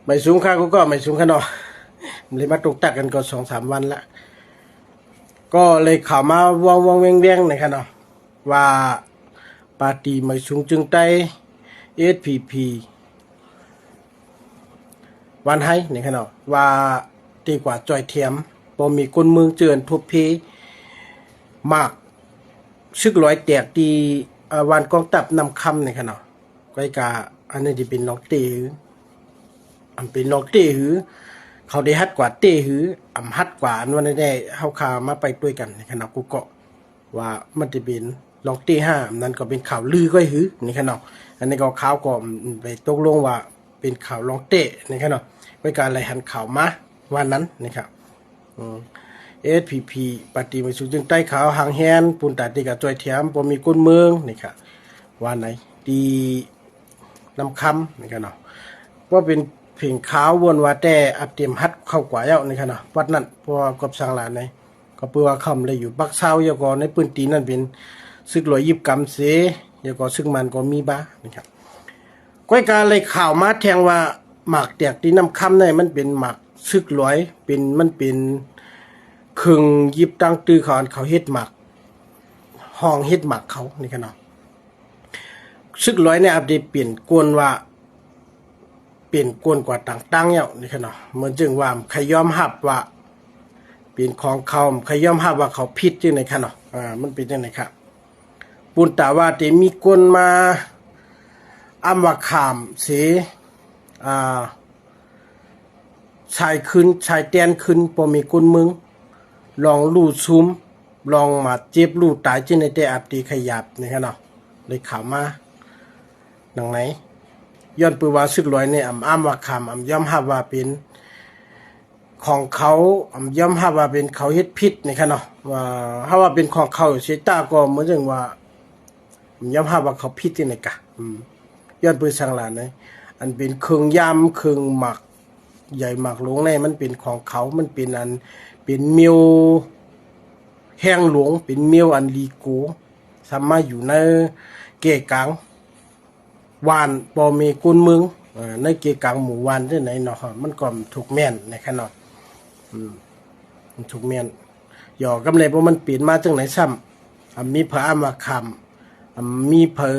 ไม่สูงค่าก็ไม่สูงขนาดเลยมาตกตักกันก็2-3 วันละก็เลยข่าวมาวงเวียงๆนะครับเนาะว่าปาร์ตี้ไม่สูงจึงไต้ SPP วันให้นะครับเนาะว่าตีกว่าจอยเทียมพอมีคนเมืองเจือนทุบเพมากซึกร้อยแตกตีวันกองตับนำคำนะครับเนาะก็กาอันนี้ที่เป็นน้องเต๋ออันเป็นน้องเต๋อเขาได้ฮัดกว่าเต๋อฮัดกว่าอันวันนี้ได้เฮาคามาไปด้วยกันนะครับเนาะกูก็ว่ามันจะเป็นลองเต๋อ5นั่นก็เป็นข่าวลือก็หือนี่ครับเนาะอันนี้ก็ข่าวก็ไปตกลงว่าเป็นข่าวลองเต๋อนะครับเนาะไว้การอะไรหันข่าวมาวันนั้นนะครับSPP ปฏิบัติสุจึงใต้ขาวหางแฮนปุ่นตาติกะจอยเทียมบ่มีก้นเมืองนี่ค่ะว่าไหนดีนำคำนี่ค่ะเนาะว่าเป็นเพียงขาววนว่าแต่อับเตรียมฮัดเข้ากว่าเย้านี่ค่ะเนาะวัดนั้นเพราะกับสร้างหลานในก็เปื่อว่าคำเลยอยู่บักเช้าเยาก็ในปืนตีนั่นเป็นซึก120 กรัมเสเยาก็ซึกมันก็มีบ้านี่ครับก้อยการเลยข่าวมาแทงว่าหมากแตกที่นำคำในมันเป็นหมากซึกร้อยเป็นมันเป็นครึ่งยิบตั้งตื้อเขาเฮ็ดหมักห้องเฮ็ดหมักเขานี่กันเนาะซึกร้อยเนี่ยอัปเดตเปลี่ยนกวนว่าเปลี่ยนกวนกว่าต่างๆเนี่ยนี่กันเนาะเหมือนจึงว่าใครยอมรับว่าเปลี่ยนของเขาใครยอมรับว่าเขาผิดจังได๋คั่นเนาะมันเป็นจังได๋ครับปุนตาว่าแต่มีคนมาอ้ำว่าขามเสชายขึ้นชายแตนขึ้นบ่มีคนเมืองลองลู่ซุมลองมาเจ็บลู่ตายจิในแต่อับตีขยับนี่ครับเนาะเลยข่าวมาดังไหนย้อนปือว่าซึกร้อยเนี่ยอ้ำว่าคำย่อมรับว่าเป็นของเขาย่อมรับว่าเป็นเขาเฮ็ดผิดนี่ครับเนาะว่าถ้าว่าเป็นของเขาเสียตาก็เหมือนจังว่าย่อมรับว่าเขาผิดที่ไหนกะย้อนปือสังหลานเลยอันเป็นเครื่องยำเครื่องหมักใหญ่หมักหลวงในมันเป็นของเขามันเป็นอันเป็นเมียวแห้งหลวงเป็นเมียวอันลีโกสามารถอยู่ในเกกลางวานปอมีกุนเมืองในเกกลางหมู่วานที่ไหนเนาะมันก็ถูกแม่นในขนาดมันถูกแม่นหยอกกำไรเพราะมันเปลี่ยนมาจังไหนซ้ำมีพระอามาคำมีเพอ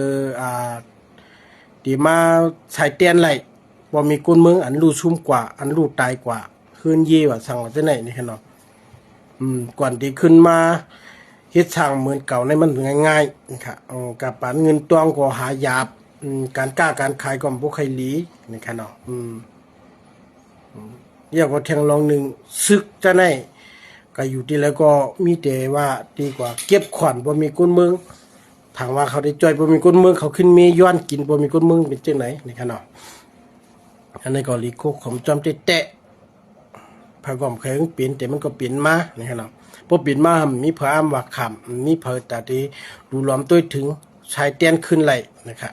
ที่มาใช้เตียนไหลบ่มีกุนเมืองอันรู้ชุ่มกว่าอันรู้ตายกว่าคืนยี่ว่าสั่งว่าจังไหนนี่ขนาดก่อนที่ขึ้นมาเฮ็ดช่างเหมือนเก่าในมันง่ายๆนะครับกับปานเงินตวงก็หายาบการกล้าการขายก็บ่ค่อยหลีนะครับเนาะเรียกว่าแทงลองหนึ่งซึกจะได้ก็อยู่ที่แล้วก็มีแต่ว่าดีกว่าเก็บขวัญบ่มีก้นเมืองถามว่าเขาได้จ่อยบ่มีก้นเมืองเขาขึ้นมีย้อนกินบ่มีก้นเมืองเป็นจังไหนนะครับเนาะอันนี้ก็ลีโคของจอมแตะพระกอมเคยเปลี่ยนแต่มันก็เปลี่ยนมานะครับเนาะพอเปลี่ยนมามีพระอ้ำว่าคำมีเผยแต่ที่ดูล้อมตัวถึงชายเตียนขึ้นไหลนะครับ